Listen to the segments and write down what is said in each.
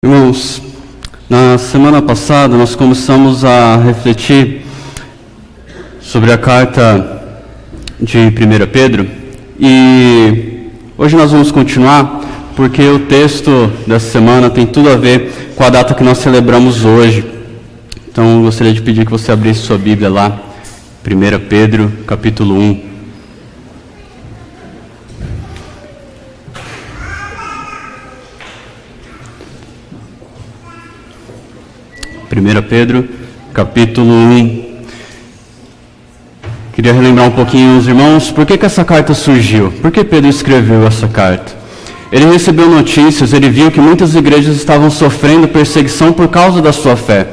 Irmãos, na semana passada nós começamos a refletir sobre a carta de 1 Pedro e hoje nós vamos continuar porque o texto dessa semana tem tudo a ver com a data que nós celebramos hoje. Então eu gostaria de pedir que você abrisse sua Bíblia lá, 1 Pedro, capítulo 1. 1 Pedro, capítulo 1. Queria relembrar um pouquinho os irmãos, por que essa carta surgiu? Por que Pedro escreveu essa carta? Ele recebeu notícias, ele viu que muitas igrejas estavam sofrendo perseguição por causa da sua fé.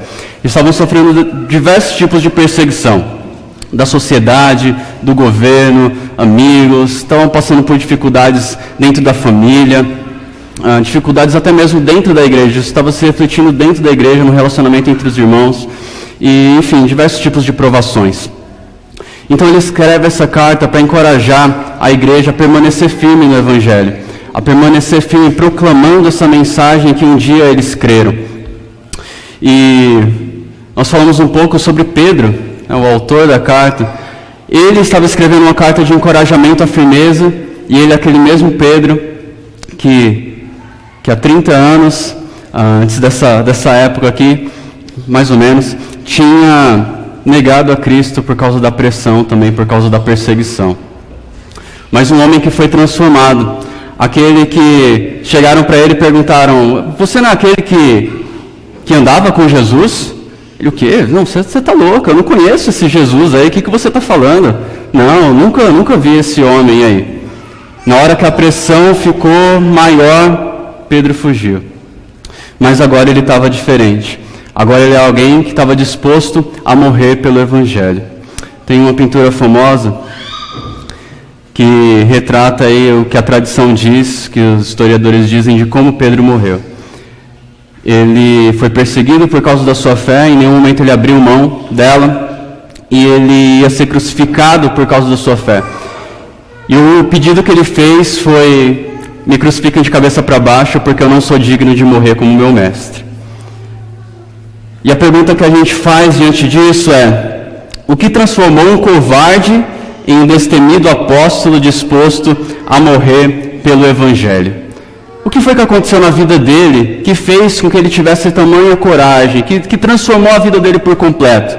Estavam sofrendo diversos tipos de perseguição, da sociedade, do governo, amigos, estavam passando por dificuldades dentro da família, dificuldades até mesmo dentro da igreja, estava se refletindo dentro da igreja, no relacionamento entre os irmãos, e enfim, diversos tipos de provações. Então ele escreve essa carta para encorajar a igreja a permanecer firme no Evangelho, a permanecer firme proclamando essa mensagem que um dia eles creram. E nós falamos um pouco sobre Pedro, o autor da carta. Ele estava escrevendo uma carta de encorajamento à firmeza, e ele é aquele mesmo Pedro que há 30 anos, antes dessa época aqui, mais ou menos, tinha negado a Cristo por causa da pressão, também por causa da perseguição. Mas um homem que foi transformado, aquele que chegaram para ele e perguntaram: você não é aquele que andava com Jesus? Ele: o quê? Não, você está louco, eu não conheço esse Jesus aí, o que você está falando? Não, nunca vi esse homem aí. Na hora que a pressão ficou maior, Pedro fugiu. Mas agora ele estava diferente. Agora ele é alguém que estava disposto a morrer pelo Evangelho. Tem uma pintura famosa que retrata aí o que a tradição diz, que os historiadores dizem de como Pedro morreu. Ele foi perseguido por causa da sua fé, em nenhum momento ele abriu mão dela, e ele ia ser crucificado por causa da sua fé. E o pedido que ele fez foi: me crucifiquem de cabeça para baixo, porque eu não sou digno de morrer como meu mestre. E a pergunta que a gente faz diante disso é: o que transformou um covarde em um destemido apóstolo disposto a morrer pelo Evangelho? O que foi que aconteceu na vida dele que fez com que ele tivesse tamanha coragem, que transformou a vida dele por completo?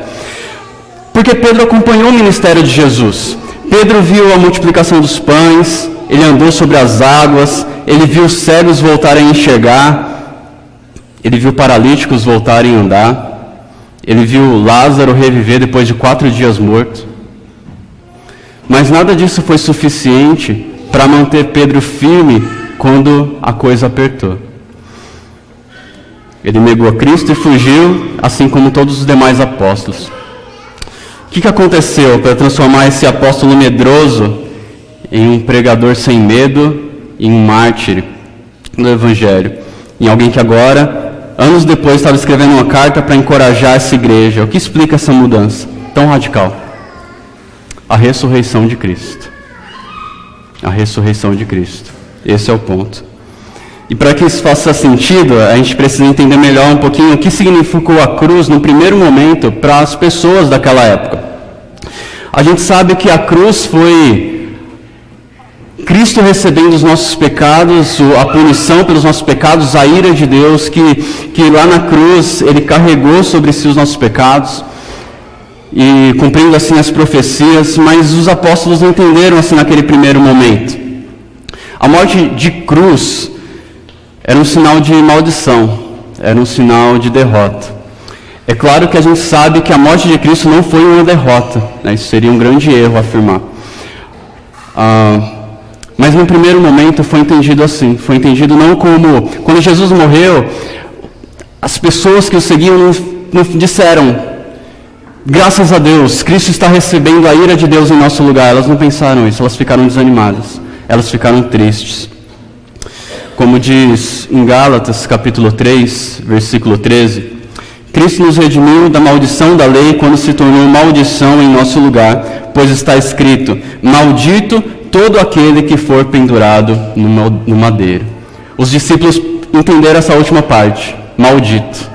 Porque Pedro acompanhou o ministério de Jesus. Pedro viu a multiplicação dos pães, ele andou sobre as águas, ele viu cegos voltarem a enxergar, ele viu paralíticos voltarem a andar, ele viu Lázaro reviver depois de 4 dias morto. Mas nada disso foi suficiente para manter Pedro firme quando a coisa apertou. Ele negou a Cristo e fugiu, assim como todos os demais apóstolos. O que aconteceu para transformar esse apóstolo medroso em um pregador sem medo, em um mártir do Evangelho, em alguém que agora, anos depois, estava escrevendo uma carta para encorajar essa igreja? O que explica essa mudança tão radical? A ressurreição de Cristo. A ressurreição de Cristo. Esse é o ponto. E para que isso faça sentido, a gente precisa entender melhor um pouquinho o que significou a cruz no primeiro momento para as pessoas daquela época. A gente sabe que a cruz foi Cristo recebendo os nossos pecados, a punição pelos nossos pecados, a ira de Deus, que lá na cruz Ele carregou sobre si os nossos pecados, e cumprindo assim as profecias, mas os apóstolos não entenderam assim naquele primeiro momento. A morte de cruz era um sinal de maldição, era um sinal de derrota. É claro que a gente sabe que a morte de Cristo não foi uma derrota, né? Isso seria um grande erro afirmar. Mas no primeiro momento foi entendido assim, foi entendido não como, quando Jesus morreu, as pessoas que o seguiam não disseram: graças a Deus, Cristo está recebendo a ira de Deus em nosso lugar. Elas não pensaram isso, elas ficaram desanimadas, elas ficaram tristes. Como diz em Gálatas, capítulo 3, versículo 13, Cristo nos redimiu da maldição da lei quando se tornou maldição em nosso lugar, pois está escrito: maldito todo aquele que for pendurado no madeiro. Os discípulos entenderam essa última parte. maldito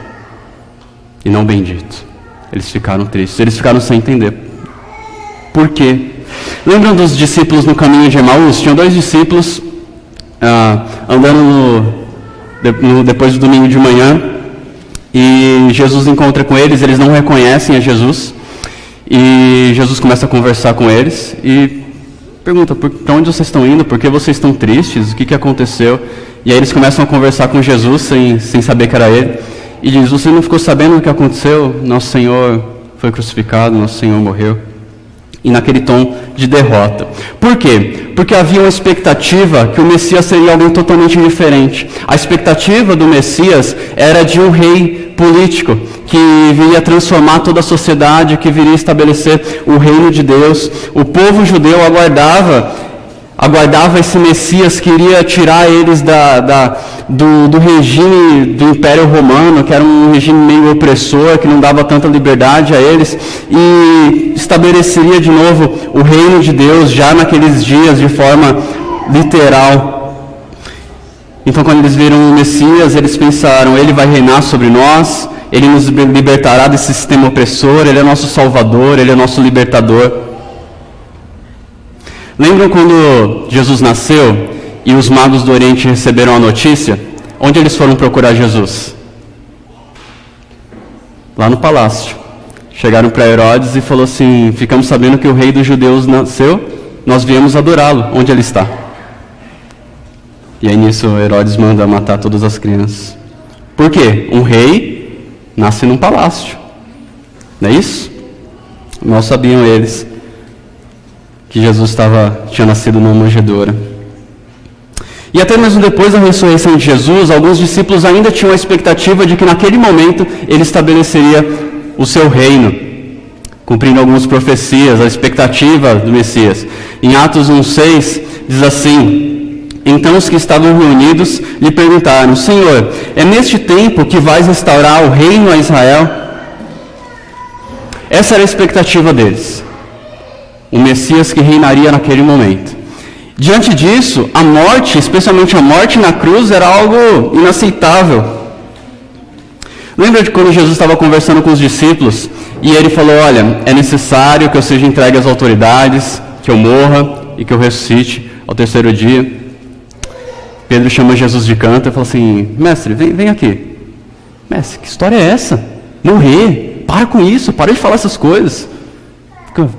e não bendito. Eles ficaram tristes, eles ficaram sem entender. Por quê? Lembram dos discípulos no caminho de Emaús? Tinham 2 discípulos andando depois do domingo de manhã, e Jesus encontra com eles, eles não reconhecem a Jesus, e Jesus começa a conversar com eles e pergunta: para onde vocês estão indo? Por que vocês estão tristes? O que aconteceu? E aí eles começam a conversar com Jesus sem saber que era ele, e diz: você não ficou sabendo o que aconteceu? Nosso Senhor foi crucificado, nosso Senhor morreu. E naquele tom de derrota. Por quê? Porque havia uma expectativa que o Messias seria alguém totalmente diferente. A expectativa do Messias era de um rei político, que viria transformar toda a sociedade, que viria estabelecer o reino de Deus. O povo judeu aguardava esse Messias que iria tirar eles do regime do Império Romano, que era um regime meio opressor, que não dava tanta liberdade a eles, e estabeleceria de novo o reino de Deus já naqueles dias de forma literal. Então, quando eles viram o Messias, eles pensaram: ele vai reinar sobre nós, ele nos libertará desse sistema opressor, ele é nosso Salvador, ele é nosso libertador. Lembram quando Jesus nasceu e os magos do Oriente receberam a notícia? Onde eles foram procurar Jesus? Lá no palácio. Chegaram para Herodes e falou assim: ficamos sabendo que o rei dos judeus nasceu, nós viemos adorá-lo. Onde ele está? E aí nisso Herodes manda matar todas as crianças. Por quê? Um rei nasce num palácio. Não é isso? Mal sabiam eles que Jesus tinha nascido numa manjedoura. E até mesmo depois da ressurreição de Jesus, alguns discípulos ainda tinham a expectativa de que naquele momento ele estabeleceria o seu reino, cumprindo algumas profecias, a expectativa do Messias. Em Atos 1,6 diz assim: então os que estavam reunidos lhe perguntaram: Senhor, é neste tempo que vais restaurar o reino a Israel? Essa era a expectativa deles. O Messias que reinaria naquele momento. Diante disso, a morte, especialmente a morte na cruz, era algo inaceitável. Lembra de quando Jesus estava conversando com os discípulos e ele falou: olha, é necessário que eu seja entregue às autoridades, que eu morra e que eu ressuscite ao 3º dia. Pedro chama Jesus de canto e fala assim: mestre, vem aqui. Mestre, que história é essa? Morrer? Para com isso, para de falar essas coisas.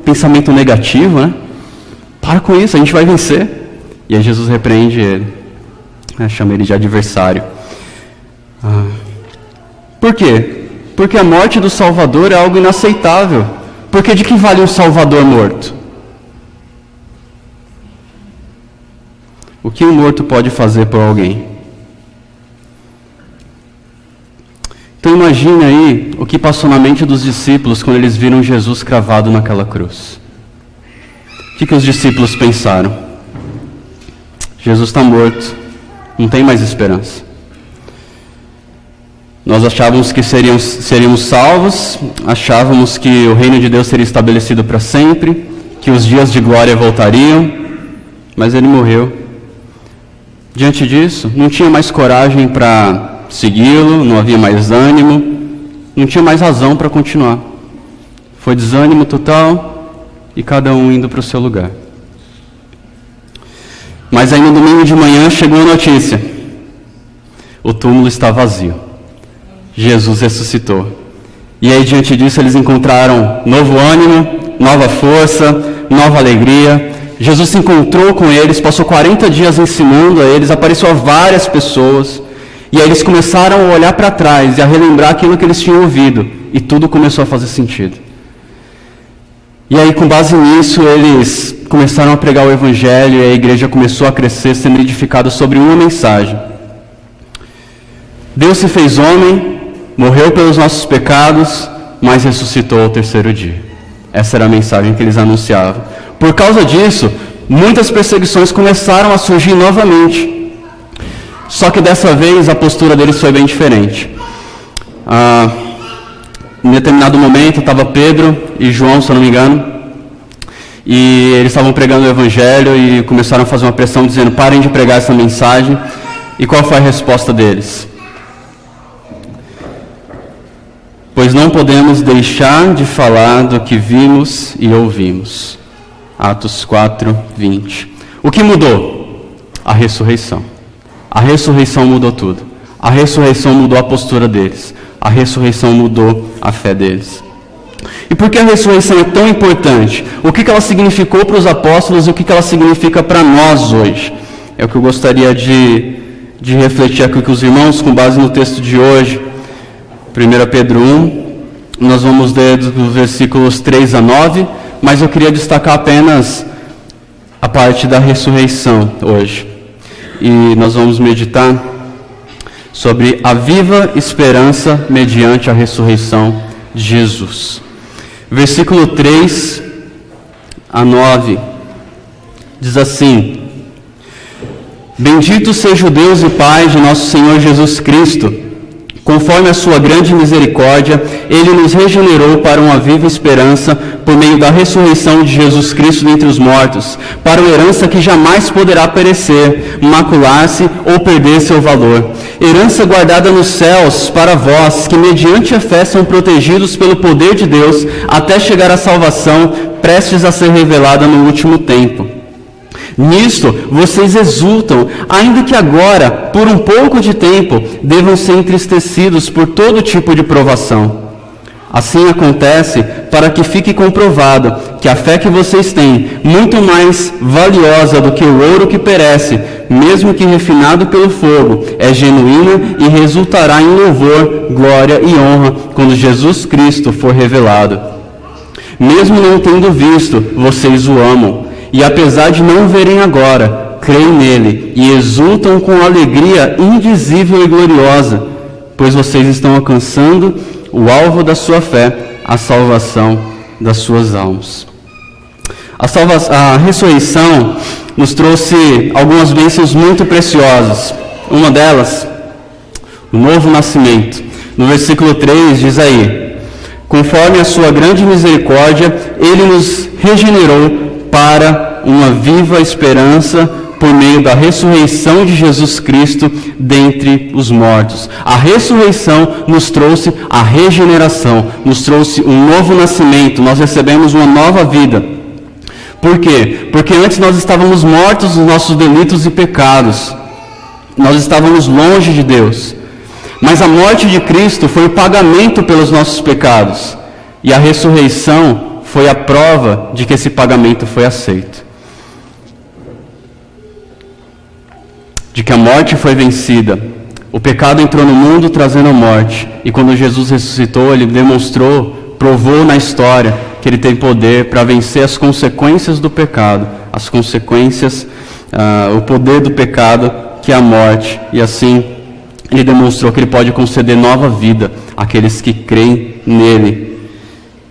Pensamento negativo, né? Para com isso, a gente vai vencer. E aí Jesus repreende ele, chama ele de adversário. Por quê? Porque a morte do Salvador é algo inaceitável. Porque de que vale um Salvador morto? O que um morto pode fazer por alguém? Então imagine aí o que passou na mente dos discípulos quando eles viram Jesus cravado naquela cruz. O que os discípulos pensaram? Jesus está morto, não tem mais esperança. Nós achávamos que seríamos salvos, achávamos que o reino de Deus seria estabelecido para sempre, que os dias de glória voltariam, mas ele morreu. Diante disso, não tinha mais coragem para segui-lo, não havia mais ânimo, não tinha mais razão para continuar. Foi desânimo total e cada um indo para o seu lugar. Mas aí no domingo de manhã chegou a notícia: o túmulo está vazio. Jesus ressuscitou. E aí diante disso eles encontraram novo ânimo, nova força, nova alegria. Jesus se encontrou com eles, passou 40 dias ensinando a eles, apareceu a várias pessoas. E aí eles começaram a olhar para trás e a relembrar aquilo que eles tinham ouvido. E tudo começou a fazer sentido. E aí, com base nisso, eles começaram a pregar o Evangelho e a igreja começou a crescer, sendo edificada sobre uma mensagem. Deus se fez homem, morreu pelos nossos pecados, mas ressuscitou ao 3º dia. Essa era a mensagem que eles anunciavam. Por causa disso, muitas perseguições começaram a surgir novamente. Só que dessa vez a postura deles foi bem diferente. Em determinado momento estava Pedro e João, se eu não me engano, e eles estavam pregando o Evangelho e começaram a fazer uma pressão dizendo: parem de pregar essa mensagem. E qual foi a resposta deles? pois não podemos deixar de falar do que vimos e ouvimos. Atos 4, 20. O que mudou? A ressurreição. A ressurreição mudou tudo. A ressurreição mudou a postura deles. A ressurreição mudou a fé deles. E por que a ressurreição é tão importante? O que ela significou para os apóstolos e o que ela significa para nós hoje? É o que eu gostaria de refletir aqui com os irmãos, com base no texto de hoje. 1 Pedro 1, nós vamos ler dos versículos 3 a 9, mas eu queria destacar apenas a parte da ressurreição hoje. E nós vamos meditar sobre a viva esperança mediante a ressurreição de Jesus. Versículo 3 a 9 diz assim: Bendito seja o Deus e Pai de nosso Senhor Jesus Cristo. Conforme a sua grande misericórdia, Ele nos regenerou para uma viva esperança por meio da ressurreição de Jesus Cristo dentre os mortos, para uma herança que jamais poderá perecer, macular-se ou perder seu valor. Herança guardada nos céus para vós, que mediante a fé são protegidos pelo poder de Deus, até chegar à salvação, prestes a ser revelada no último tempo. Nisto vocês exultam, ainda que agora, por um pouco de tempo, devam ser entristecidos por todo tipo de provação. Assim acontece para que fique comprovado que a fé que vocês têm, muito mais valiosa do que o ouro que perece, mesmo que refinado pelo fogo, é genuína e resultará em louvor, glória e honra quando Jesus Cristo for revelado. Mesmo não tendo visto, vocês o amam. E apesar de não verem agora, creem nele e exultam com alegria indizível e gloriosa, pois vocês estão alcançando o alvo da sua fé, a salvação das suas almas. A ressurreição nos trouxe algumas bênçãos muito preciosas. Uma delas, o novo nascimento. No versículo 3 diz aí: Conforme a sua grande misericórdia, Ele nos regenerou para uma viva esperança por meio da ressurreição de Jesus Cristo dentre os mortos. A ressurreição nos trouxe a regeneração, nos trouxe um novo nascimento, nós recebemos uma nova vida. Por quê? Porque antes nós estávamos mortos nos nossos delitos e pecados, nós estávamos longe de Deus. Mas a morte de Cristo foi o pagamento pelos nossos pecados, e a ressurreição foi a prova de que esse pagamento foi aceito. De que a morte foi vencida. O pecado entrou no mundo trazendo a morte. E quando Jesus ressuscitou, Ele demonstrou, provou na história que Ele tem poder para vencer as consequências do pecado. As consequências, o poder do pecado, que é a morte. E assim, Ele demonstrou que Ele pode conceder nova vida àqueles que creem nele.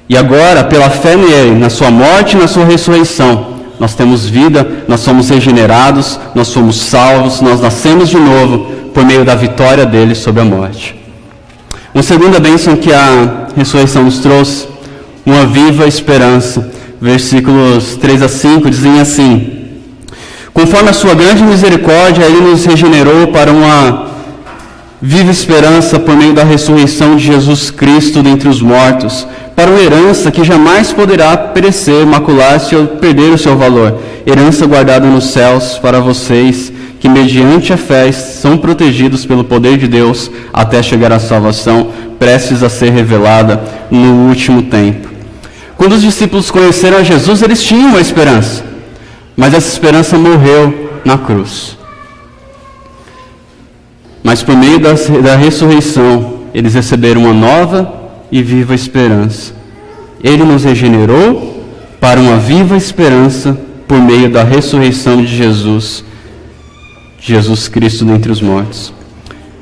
E agora, pela fé nele, na sua morte e na sua ressurreição, nós temos vida, nós somos regenerados, nós somos salvos, nós nascemos de novo por meio da vitória dele sobre a morte. Uma segunda bênção que a ressurreição nos trouxe, uma viva esperança. Versículos 3 a 5 dizem assim: Conforme a sua grande misericórdia, Ele nos regenerou para uma viva esperança por meio da ressurreição de Jesus Cristo dentre os mortos, para uma herança que jamais poderá perecer, macular-se ou perder o seu valor. Herança guardada nos céus para vocês, que mediante a fé são protegidos pelo poder de Deus até chegar à salvação, prestes a ser revelada no último tempo. Quando os discípulos conheceram a Jesus, eles tinham uma esperança, mas essa esperança morreu na cruz. Mas por meio da ressurreição, eles receberam uma nova e viva esperança. Ele nos regenerou para uma viva esperança por meio da ressurreição de Jesus Cristo dentre os mortos.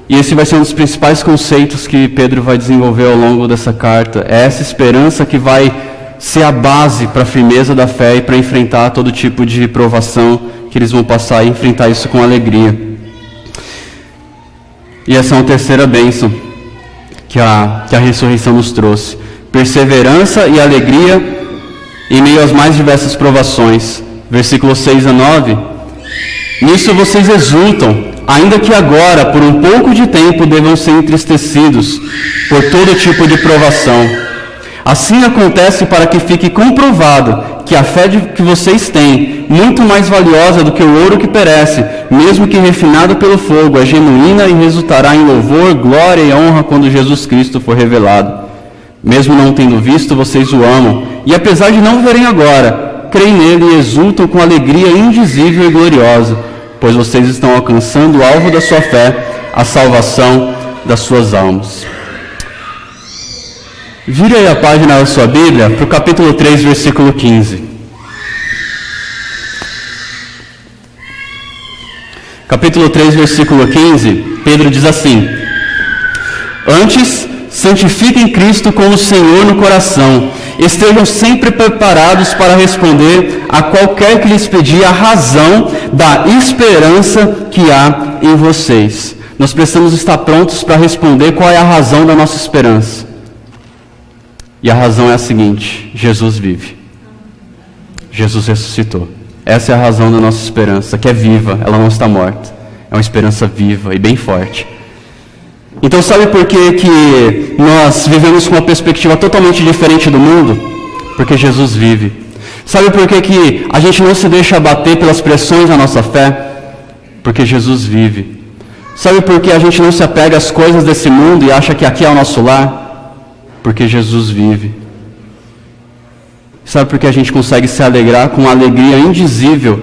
E esse vai ser um dos principais conceitos que Pedro vai desenvolver ao longo dessa carta. É essa esperança que vai ser a base para a firmeza da fé e para enfrentar todo tipo de provação que eles vão passar e enfrentar isso com alegria. E essa é uma terceira bênção que a ressurreição nos trouxe. Perseverança e alegria em meio às mais diversas provações. Versículos 6 a 9. Nisso vocês exultam, ainda que agora, por um pouco de tempo, devam ser entristecidos por todo tipo de provação. Assim acontece para que fique comprovado que a fé que vocês têm, muito mais valiosa do que o ouro que perece, mesmo que refinado pelo fogo, é genuína e resultará em louvor, glória e honra quando Jesus Cristo for revelado. Mesmo não tendo visto, vocês o amam, e apesar de não o verem agora, creem nele e exultam com alegria indizível e gloriosa, pois vocês estão alcançando o alvo da sua fé, a salvação das suas almas. Vire aí a página da sua Bíblia para o capítulo 3, versículo 15. Capítulo 3, versículo 15, Pedro diz assim: Antes, santifiquem Cristo como Senhor no coração, estejam sempre preparados para responder a qualquer que lhes pedir a razão da esperança que há em vocês. Nós precisamos estar prontos para responder qual é a razão da nossa esperança. E a razão é a seguinte: Jesus vive. Jesus ressuscitou. Essa é a razão da nossa esperança, que é viva, ela não está morta. É uma esperança viva e bem forte. Então sabe por que nós vivemos com uma perspectiva totalmente diferente do mundo? Porque Jesus vive. Sabe por que a gente não se deixa abater pelas pressões da nossa fé? Porque Jesus vive. Sabe por que a gente não se apega às coisas desse mundo e acha que aqui é o nosso lar? Porque Jesus vive. Sabe por que a gente consegue se alegrar com uma alegria indizível,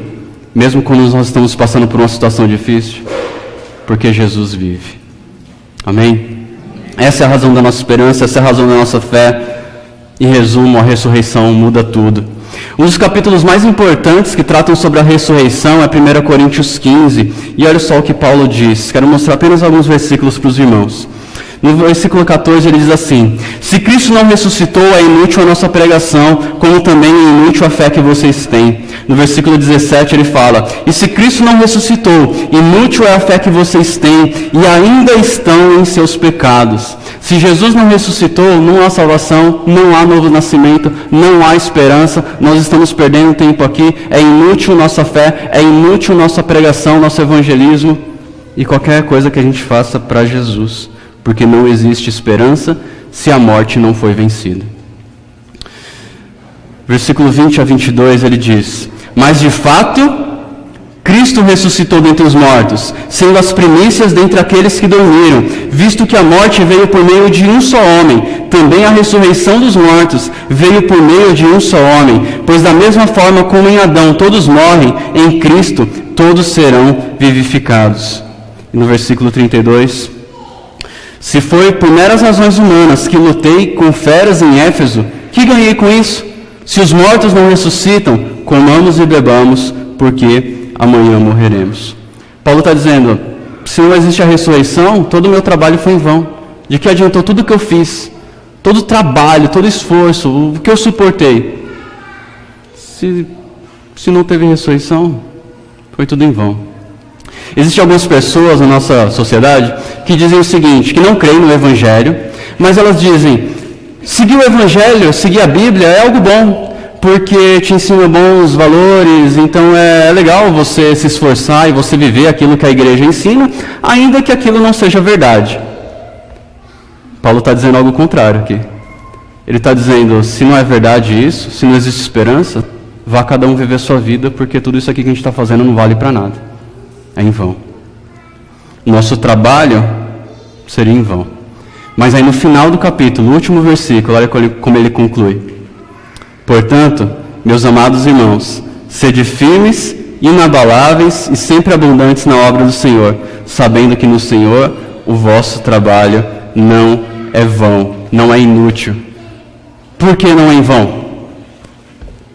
mesmo quando nós estamos passando por uma situação difícil? Porque Jesus vive. Amém? Essa é a razão da nossa esperança, essa é a razão da nossa fé. Em resumo, a ressurreição muda tudo. Um dos capítulos mais importantes que tratam sobre a ressurreição é 1 Coríntios 15. E olha só o que Paulo diz. Quero mostrar apenas alguns versículos para os irmãos. No versículo 14 ele diz assim: Se Cristo não ressuscitou, é inútil a nossa pregação, como também é inútil a fé que vocês têm. No versículo 17 ele fala: E se Cristo não ressuscitou, inútil é a fé que vocês têm, e ainda estão em seus pecados. Se Jesus não ressuscitou, não há salvação, não há novo nascimento, não há esperança, nós estamos perdendo tempo aqui, é inútil nossa fé, é inútil nossa pregação, nosso evangelismo, e qualquer coisa que a gente faça para Jesus. Porque não existe esperança se a morte não foi vencida. Versículo 20 a 22 ele diz: Mas de fato, Cristo ressuscitou dentre os mortos, sendo as primícias dentre aqueles que dormiram, visto que a morte veio por meio de um só homem, também a ressurreição dos mortos veio por meio de um só homem, pois da mesma forma como em Adão todos morrem, em Cristo todos serão vivificados. E no versículo 32... Se foi por meras razões humanas que lutei com feras em Éfeso, que ganhei com isso? Se os mortos não ressuscitam, comamos e bebamos, porque amanhã morreremos. Paulo está dizendo, se não existe a ressurreição, todo o meu trabalho foi em vão. De que adiantou tudo o que eu fiz? Todo o trabalho, todo o esforço, o que eu suportei? Se não teve ressurreição, foi tudo em vão. Existem algumas pessoas na nossa sociedade que dizem o seguinte, que não creem no Evangelho, mas elas dizem, seguir o Evangelho, seguir a Bíblia é algo bom, porque te ensina bons valores, então é legal você se esforçar e você viver aquilo que a igreja ensina, ainda que aquilo não seja verdade. Paulo está dizendo algo contrário aqui. Ele está dizendo, se não é verdade isso, se não existe esperança, vá cada um viver sua vida, porque tudo isso aqui que a gente está fazendo não vale para nada. É em vão. Nosso trabalho seria em vão. Mas aí no final do capítulo, no último versículo, olha como ele conclui. Portanto, meus amados irmãos, sede firmes, inabaláveis e sempre abundantes na obra do Senhor, sabendo que no Senhor o vosso trabalho não é vão, não é inútil. Por que não é em vão?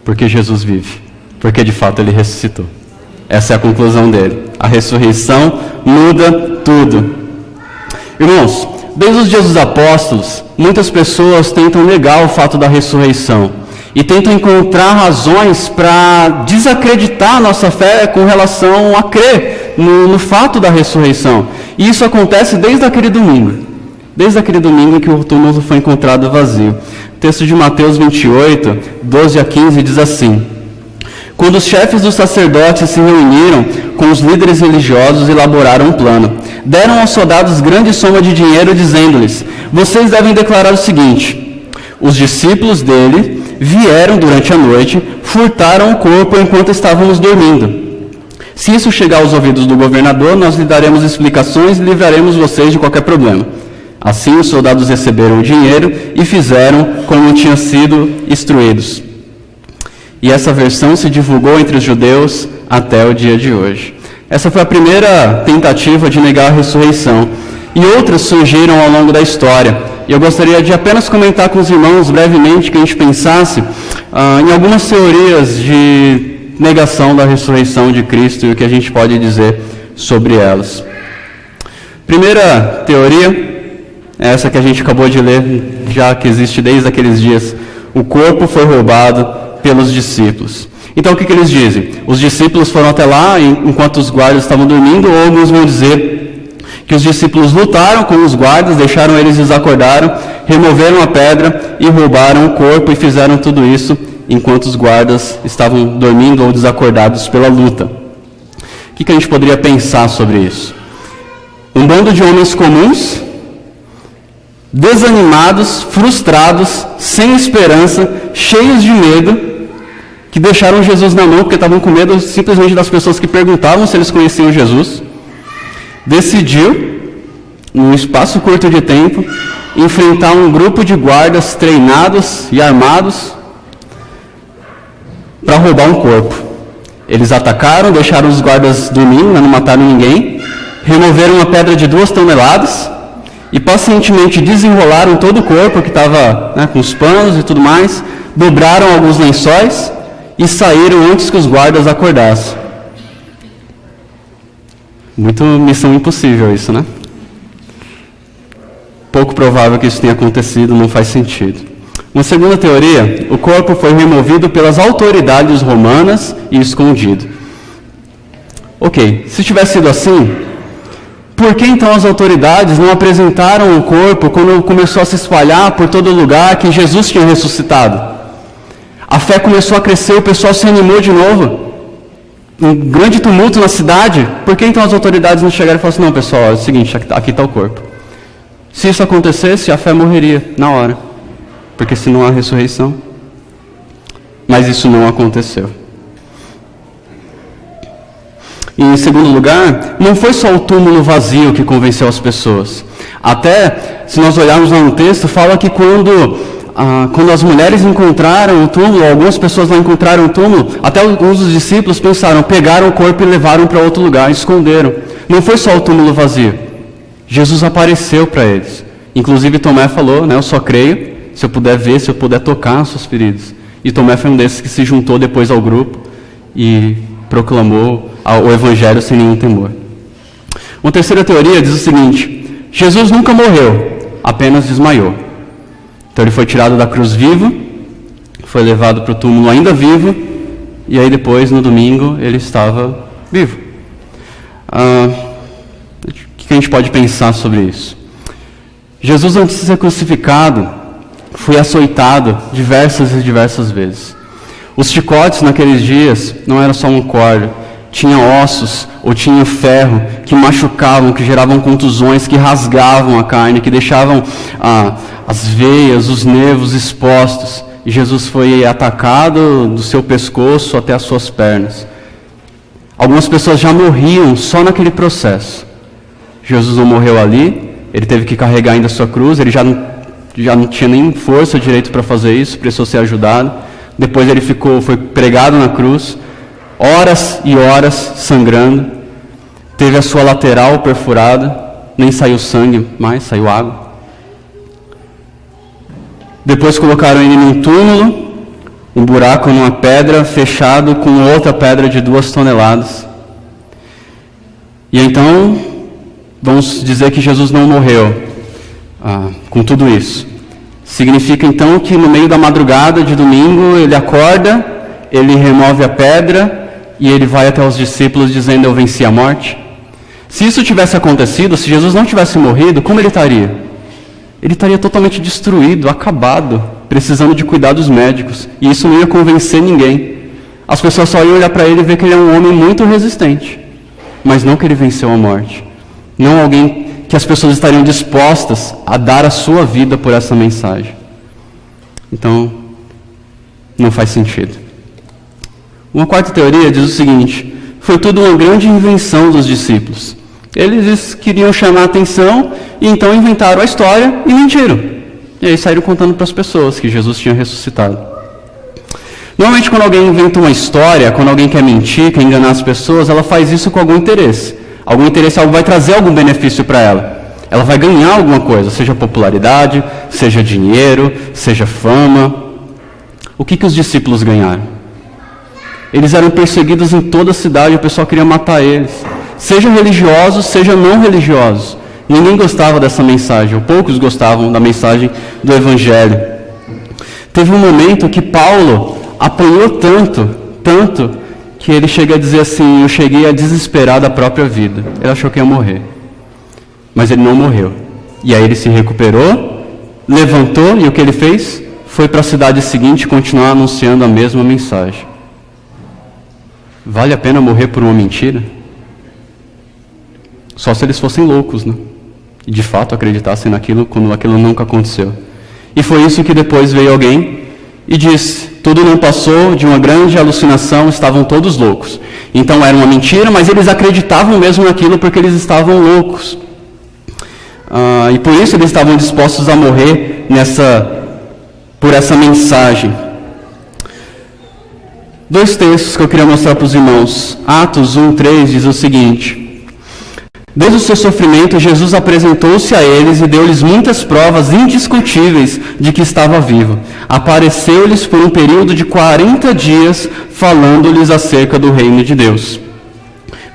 Porque Jesus vive. Porque de fato ele ressuscitou. Essa é a conclusão dele. A ressurreição muda tudo. Irmãos, desde os dias dos apóstolos, muitas pessoas tentam negar o fato da ressurreição e tentam encontrar razões para desacreditar a nossa fé com relação a crer no fato da ressurreição. E isso acontece desde aquele domingo em que o túmulo foi encontrado vazio. O texto de Mateus 28, 12 a 15 diz assim: Quando os chefes dos sacerdotes se reuniram com os líderes religiosos, elaboraram um plano. Deram aos soldados grande soma de dinheiro, dizendo-lhes: vocês devem declarar o seguinte: os discípulos dele vieram durante a noite, furtaram o corpo enquanto estávamos dormindo. Se isso chegar aos ouvidos do governador, nós lhe daremos explicações e livraremos vocês de qualquer problema. Assim os soldados receberam o dinheiro e fizeram como tinham sido instruídos. E essa versão se divulgou entre os judeus até o dia de hoje. Essa foi a primeira tentativa de negar a ressurreição. E outras surgiram ao longo da história. E eu gostaria de apenas comentar com os irmãos brevemente que a gente pensasse em algumas teorias de negação da ressurreição de Cristo e o que a gente pode dizer sobre elas. Primeira teoria é essa que a gente acabou de ler, já que existe desde aqueles dias. O corpo foi roubado pelos discípulos. Então o que eles dizem? Os discípulos foram até lá enquanto os guardas estavam dormindo, ou alguns vão dizer que os discípulos lutaram com os guardas, deixaram eles desacordaram, removeram a pedra e roubaram o corpo, e fizeram tudo isso enquanto os guardas estavam dormindo ou desacordados pela luta. O que a gente poderia pensar sobre isso? Um bando de homens comuns, desanimados, frustrados, sem esperança, cheios de medo, que deixaram Jesus na mão porque estavam com medo simplesmente das pessoas que perguntavam se eles conheciam Jesus, decidiu, num espaço curto de tempo, enfrentar um grupo de guardas treinados e armados para roubar um corpo. Eles atacaram, deixaram os guardas dormindo, não mataram ninguém, removeram uma pedra de 2 toneladas e pacientemente desenrolaram todo o corpo que estava com os panos e tudo mais, dobraram alguns lençóis e saíram antes que os guardas acordassem. Muito missão impossível isso, né? Pouco provável que isso tenha acontecido, não faz sentido. Uma segunda teoria, o corpo foi removido pelas autoridades romanas e escondido. Ok, se tivesse sido assim, por que então as autoridades não apresentaram o corpo quando começou a se espalhar por todo lugar que Jesus tinha ressuscitado? A fé começou a crescer, o pessoal se animou de novo. Um grande tumulto na cidade. Por que então as autoridades não chegaram e falaram assim: não, pessoal, é o seguinte, aqui está o corpo. Se isso acontecesse, a fé morreria na hora, porque se não há ressurreição. Mas isso não aconteceu. E em segundo lugar, não foi só o túmulo vazio que convenceu as pessoas. Até, se nós olharmos lá no texto, fala que quando as mulheres encontraram o túmulo, algumas pessoas lá encontraram o túmulo, até alguns dos discípulos pensaram, pegaram o corpo e levaram para outro lugar, esconderam. Não foi só o túmulo vazio. Jesus apareceu para eles. Inclusive Tomé falou, eu só creio se eu puder ver, se eu puder tocar nas suas feridas. E Tomé foi um desses que se juntou depois ao grupo e proclamou o evangelho sem nenhum temor. Uma terceira teoria diz o seguinte: Jesus nunca morreu, apenas desmaiou. Então ele foi tirado da cruz vivo, foi levado para o túmulo ainda vivo, e aí depois, no domingo, ele estava vivo. O que a gente pode pensar sobre isso? Jesus, antes de ser crucificado, foi açoitado diversas e diversas vezes. Os chicotes naqueles dias não era só um corda, tinha ossos ou tinha ferro que machucavam, que geravam contusões, que rasgavam a carne, que deixavam as veias, os nervos expostos. E Jesus foi atacado do seu pescoço até as suas pernas. Algumas pessoas já morriam só naquele processo. Jesus não morreu ali, ele teve que carregar ainda a sua cruz, ele já não tinha nem força direito para fazer isso, precisou ser ajudado. Depois ele foi pregado na cruz, horas e horas sangrando, teve a sua lateral perfurada, nem saiu sangue mais, saiu água. Depois colocaram ele num túmulo, um buraco numa pedra, fechado com outra pedra de 2 toneladas. E então, vamos dizer que Jesus não morreu com tudo isso. Significa então que no meio da madrugada de domingo, ele acorda, ele remove a pedra, e ele vai até os discípulos dizendo: eu venci a morte. Se isso tivesse acontecido, se Jesus não tivesse morrido, como ele estaria? Ele estaria totalmente destruído, acabado, precisando de cuidados médicos. E isso não ia convencer ninguém. As pessoas só iam olhar para ele e ver que ele é um homem muito resistente, mas não que ele venceu a morte. Não alguém que as pessoas estariam dispostas a dar a sua vida por essa mensagem. Então, não faz sentido. Uma quarta teoria diz o seguinte: foi tudo uma grande invenção dos discípulos. Eles queriam chamar a atenção e então inventaram a história e mentiram. E aí saíram contando para as pessoas que Jesus tinha ressuscitado. Normalmente quando alguém inventa uma história, quando alguém quer mentir, quer enganar as pessoas, ela faz isso com algum interesse. Algum interesse, algo vai trazer algum benefício para ela. Ela vai ganhar alguma coisa, seja popularidade, seja dinheiro, seja fama. O que os discípulos ganharam? Eles eram perseguidos em toda a cidade, o pessoal queria matar eles. Seja religiosos, seja não religiosos. Ninguém gostava dessa mensagem, ou poucos gostavam da mensagem do Evangelho. Teve um momento que Paulo apanhou tanto, que ele chega a dizer assim: eu cheguei a desesperar da própria vida. Ele achou que ia morrer. Mas ele não morreu. E aí ele se recuperou, levantou, e o que ele fez? Foi para a cidade seguinte continuar anunciando a mesma mensagem. Vale a pena morrer por uma mentira? Só se eles fossem loucos, né? E de fato acreditassem naquilo quando aquilo nunca aconteceu. E foi isso que depois veio alguém e disse: tudo não passou de uma grande alucinação, estavam todos loucos. Então era uma mentira, mas eles acreditavam mesmo naquilo porque eles estavam loucos. E por isso eles estavam dispostos a morrer por essa mensagem. 2 textos que eu queria mostrar para os irmãos. Atos 1:3 diz o seguinte: desde o seu sofrimento, Jesus apresentou-se a eles e deu-lhes muitas provas indiscutíveis de que estava vivo. Apareceu-lhes por um período de 40 dias, falando-lhes acerca do reino de Deus.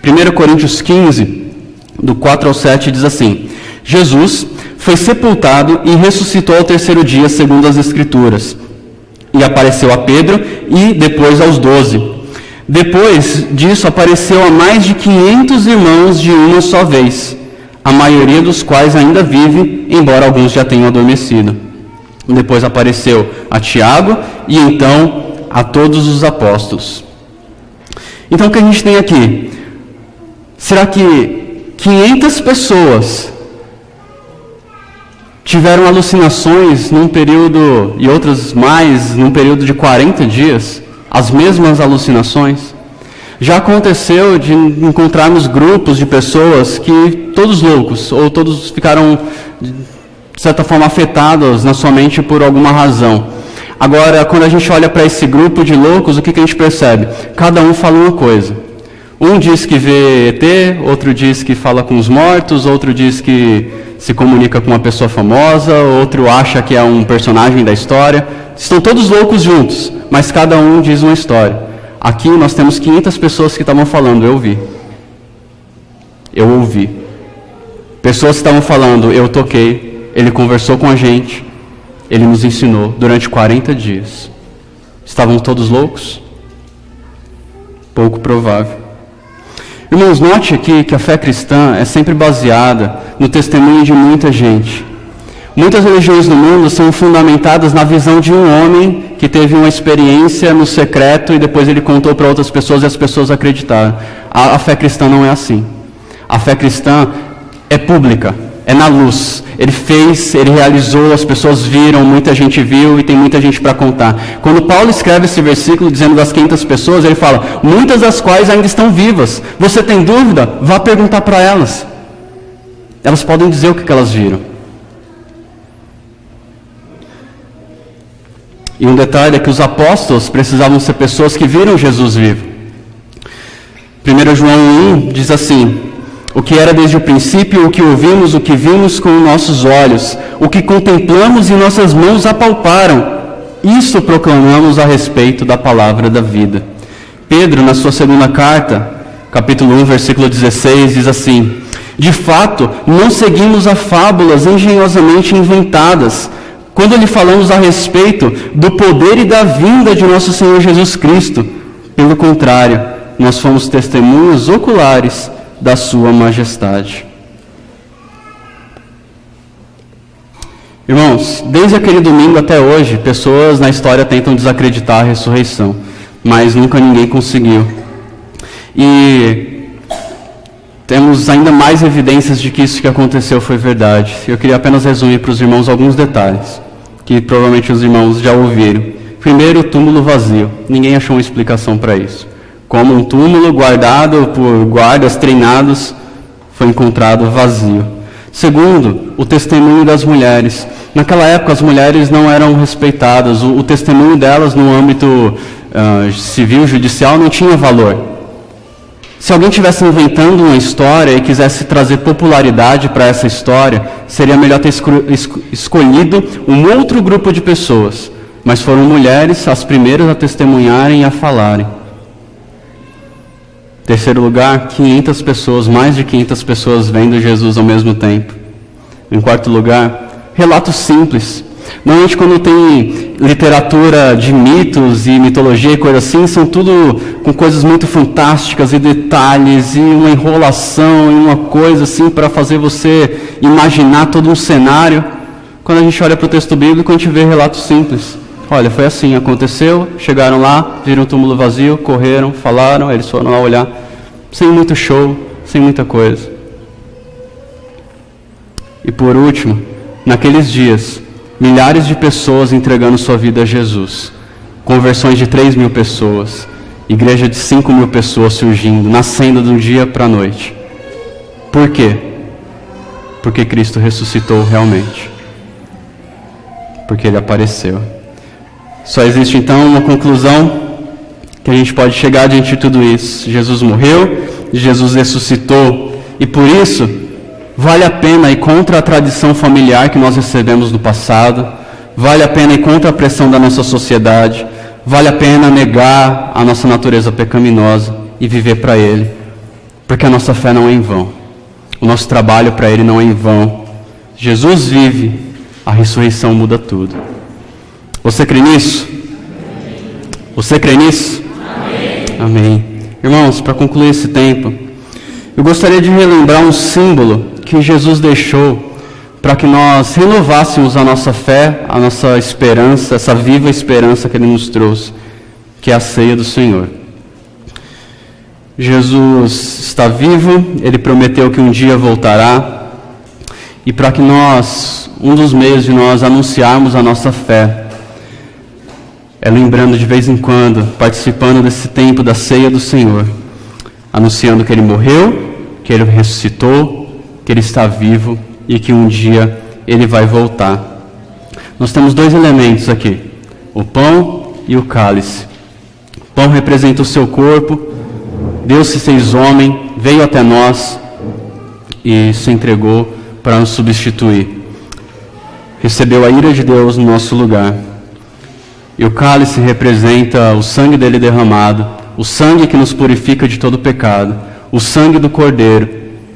1 Coríntios 15, do 4 ao 7, diz assim: Jesus foi sepultado e ressuscitou ao 3º dia, segundo as Escrituras. E apareceu a Pedro e depois aos 12. Depois disso, apareceu a mais de 500 irmãos de uma só vez, a maioria dos quais ainda vive, embora alguns já tenham adormecido. Depois apareceu a Tiago e então a todos os apóstolos. Então o que a gente tem aqui? Será que 500 pessoas tiveram alucinações num período, e outras mais, num período de 40 dias? As mesmas alucinações? Já aconteceu de encontrarmos grupos de pessoas que todos loucos, ou todos ficaram, de certa forma, afetados na sua mente por alguma razão. Agora, quando a gente olha para esse grupo de loucos, o que a gente percebe? Cada um fala uma coisa. Um diz que vê ET, outro diz que fala com os mortos, outro diz que se comunica com uma pessoa famosa, outro acha que é um personagem da história. Estão todos loucos juntos, mas cada um diz uma história. Aqui nós temos 500 pessoas que estavam falando: eu vi, eu ouvi. Pessoas que estavam falando: eu toquei, ele conversou com a gente, ele nos ensinou durante 40 dias. Estavam todos loucos? Pouco provável. Irmãos, note aqui que a fé cristã é sempre baseada no testemunho de muita gente. Muitas religiões no mundo são fundamentadas na visão de um homem que teve uma experiência no secreto e depois ele contou para outras pessoas e as pessoas acreditaram. A fé cristã não é assim. A fé cristã é pública, é na luz. Ele fez, ele realizou, as pessoas viram, muita gente viu e tem muita gente para contar. Quando Paulo escreve esse versículo dizendo das 500 pessoas, ele fala: muitas das quais ainda estão vivas. Você tem dúvida? Vá perguntar para elas. Elas podem dizer o que elas viram. E um detalhe é que os apóstolos precisavam ser pessoas que viram Jesus vivo. 1 João 1 diz assim: o que era desde o princípio, o que ouvimos, o que vimos com nossos olhos, o que contemplamos e nossas mãos apalparam, isso proclamamos a respeito da palavra da vida. Pedro, na sua segunda carta, capítulo 1, versículo 16, diz assim: de fato, não seguimos a fábulas engenhosamente inventadas, quando lhe falamos a respeito do poder e da vinda de nosso Senhor Jesus Cristo. Pelo contrário, nós fomos testemunhas oculares da sua majestade. Irmãos, desde aquele domingo até hoje, pessoas na história tentam desacreditar a ressurreição. mas nunca ninguém conseguiu. E temos ainda mais evidências de que isso que aconteceu foi verdade. Eu queria apenas resumir para os irmãos alguns detalhes, que provavelmente os irmãos já ouviram. Primeiro, o túmulo vazio. Ninguém achou uma explicação para isso. Como um túmulo guardado por guardas treinados foi encontrado vazio. Segundo, o testemunho das mulheres. Naquela época as mulheres não eram respeitadas. O testemunho delas no âmbito civil, judicial, não tinha valor. Se alguém estivesse inventando uma história e quisesse trazer popularidade para essa história, seria melhor ter escolhido um outro grupo de pessoas. Mas foram mulheres as primeiras a testemunharem e a falarem. Terceiro lugar, 500 pessoas, mais de 500 pessoas vendo Jesus ao mesmo tempo. Em quarto lugar, relatos simples. Normalmente quando tem literatura de mitos e mitologia e coisa assim, são tudo com coisas muito fantásticas e detalhes e uma enrolação e uma coisa assim para fazer você imaginar todo um cenário. Quando a gente olha para o texto bíblico, a gente vê relatos simples. Olha, foi assim, aconteceu, chegaram lá, viram o túmulo vazio, correram, falaram, eles foram lá olhar, sem muito show, sem muita coisa. E por último, naqueles dias, milhares de pessoas entregando sua vida a Jesus, conversões de 3.000 pessoas, igreja de 5.000 pessoas surgindo, nascendo de um dia para a noite. Por quê? Porque Cristo ressuscitou realmente. Porque Ele apareceu. Só existe então uma conclusão que a gente pode chegar diante de tudo isso. Jesus morreu, Jesus ressuscitou, e por isso vale a pena ir contra a tradição familiar que nós recebemos no passado, vale a pena ir contra a pressão da nossa sociedade, vale a pena negar a nossa natureza pecaminosa e viver para Ele, porque a nossa fé não é em vão, o nosso trabalho para Ele não é em vão. Jesus vive, a ressurreição muda tudo. Você crê nisso? Você crê nisso? Amém. Amém. Irmãos, para concluir esse tempo, eu gostaria de relembrar um símbolo que Jesus deixou para que nós renovássemos a nossa fé, a nossa esperança, essa viva esperança que Ele nos trouxe, que é a ceia do Senhor. Jesus está vivo, Ele prometeu que um dia voltará, e para que nós, um dos meios de nós anunciarmos a nossa fé, é lembrando de vez em quando, participando desse tempo da ceia do Senhor, anunciando que Ele morreu, que Ele ressuscitou, que Ele está vivo e que um dia Ele vai voltar. Nós temos dois elementos aqui, o pão e o cálice. O pão representa o seu corpo, Deus se fez homem, veio até nós e se entregou para nos substituir. Recebeu a ira de Deus no nosso lugar. E o cálice representa o sangue dele derramado, o sangue que nos purifica de todo pecado, o sangue do Cordeiro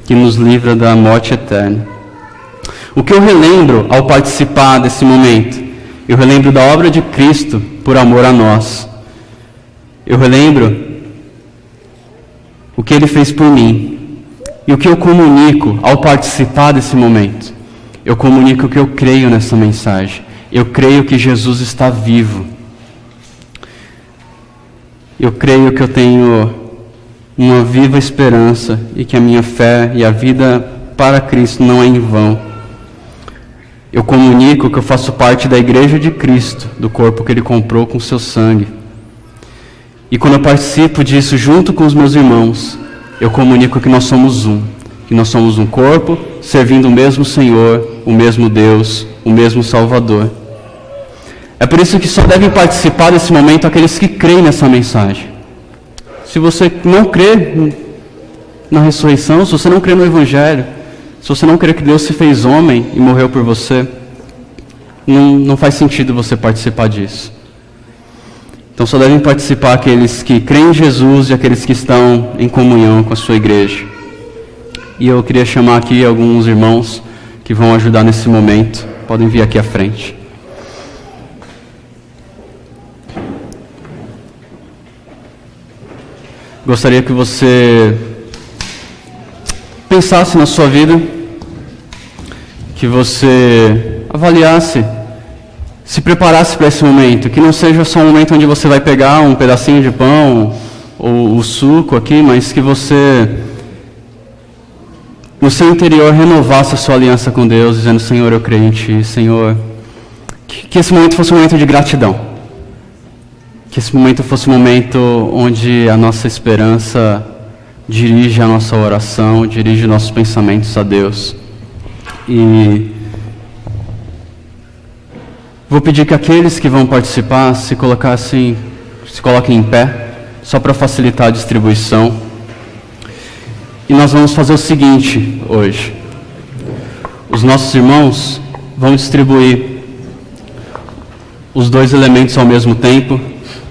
que nos livra da morte eterna. O que eu relembro ao participar desse momento? Eu relembro da obra de Cristo por amor a nós. Eu relembro o que Ele fez por mim. E o que eu comunico ao participar desse momento? Eu comunico que eu creio nessa mensagem. Eu creio que Jesus está vivo. Eu creio que eu tenho uma viva esperança e que a minha fé e a vida para Cristo não é em vão. Eu comunico que eu faço parte da igreja de Cristo, do corpo que Ele comprou com seu sangue. E quando eu participo disso junto com os meus irmãos, eu comunico que nós somos um. Que nós somos um corpo, servindo o mesmo Senhor, o mesmo Deus, o mesmo Salvador. É por isso que só devem participar desse momento aqueles que creem nessa mensagem. Se você não crê na ressurreição, se você não crê no Evangelho, se você não crê que Deus se fez homem e morreu por você, não faz sentido você participar disso. Então só devem participar aqueles que creem em Jesus e aqueles que estão em comunhão com a sua igreja. E eu queria chamar aqui alguns irmãos que vão ajudar nesse momento. Podem vir aqui à frente. Gostaria que você pensasse na sua vida, que você avaliasse se preparasse para esse momento, que não seja só um momento onde você vai pegar um pedacinho de pão ou o suco aqui, mas que você, no seu interior, renovasse a sua aliança com Deus, dizendo: Senhor, eu creio em Ti, Senhor. Que esse momento fosse um momento de gratidão. Que esse momento fosse um momento onde a nossa esperança dirige a nossa oração, dirige nossos pensamentos a Deus. E vou pedir que aqueles que vão participar se coloquem em pé, só para facilitar a distribuição. E nós vamos fazer o seguinte hoje. Os nossos irmãos vão distribuir os dois elementos ao mesmo tempo.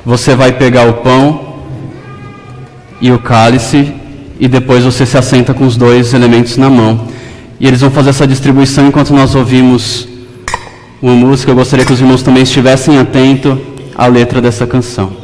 Você vai pegar o pão e o cálice e depois você se assenta com os dois elementos na mão. E eles vão fazer essa distribuição enquanto nós ouvimos uma música. Eu gostaria que os irmãos também estivessem atentos à letra dessa canção.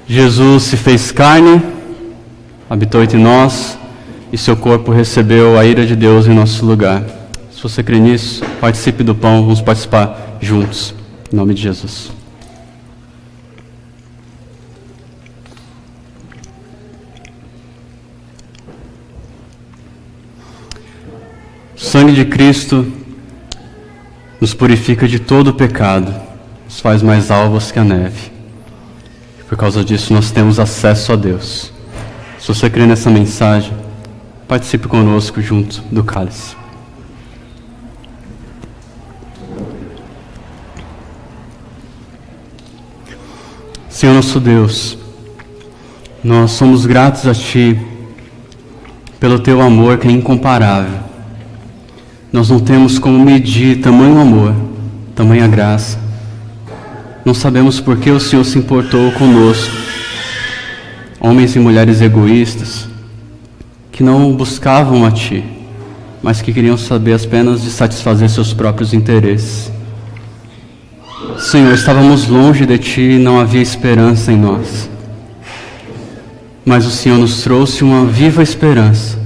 Jesus se fez carne, habitou entre nós, e seu corpo recebeu a ira de Deus em nosso lugar. Se você crê nisso, participe do pão, vamos participar juntos, em nome de Jesus. O sangue de Cristo nos purifica de todo o pecado, nos faz mais alvos que a neve. Por causa disso, nós temos acesso a Deus. Se você crê nessa mensagem, participe conosco junto do cálice. Senhor nosso Deus, nós somos gratos a Ti pelo Teu amor que é incomparável. Nós não temos como medir tamanho amor, tamanha graça. Não sabemos por que o Senhor se importou conosco, homens e mulheres egoístas, que não buscavam a Ti, mas que queriam saber apenas de satisfazer seus próprios interesses. Senhor, estávamos longe de Ti e não havia esperança em nós. Mas o Senhor nos trouxe uma viva esperança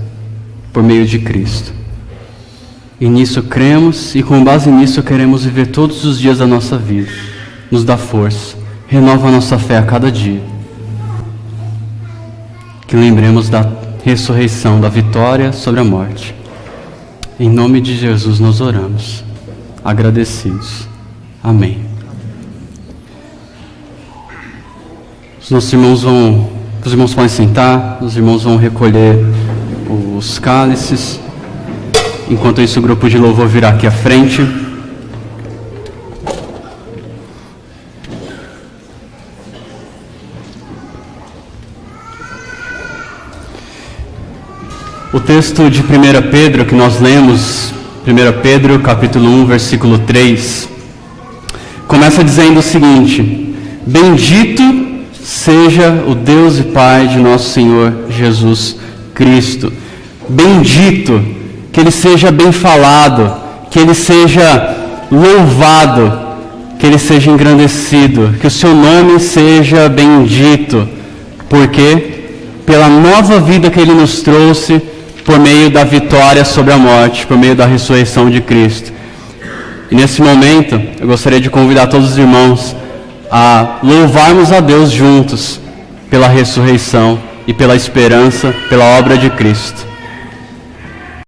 por meio de Cristo. E nisso cremos e com base nisso queremos viver todos os dias da nossa vida. Nos dá força, renova a nossa fé a cada dia. Que lembremos da ressurreição, da vitória sobre a morte. Em nome de Jesus nós oramos, agradecidos. Amém. Os irmãos podem sentar, os irmãos vão recolher os cálices. Enquanto isso, o grupo de louvor virá aqui à frente. O texto de 1 Pedro que nós lemos, 1 Pedro capítulo 1, versículo 3, começa dizendo o seguinte: Bendito seja o Deus e Pai de nosso Senhor Jesus Cristo. Bendito, que Ele seja bem falado, que Ele seja louvado, que Ele seja engrandecido, que o Seu nome seja bendito, porque pela nova vida que Ele nos trouxe, por meio da vitória sobre a morte, por meio da ressurreição de Cristo. E nesse momento, eu gostaria de convidar todos os irmãos a louvarmos a Deus juntos pela ressurreição e pela esperança, pela obra de Cristo.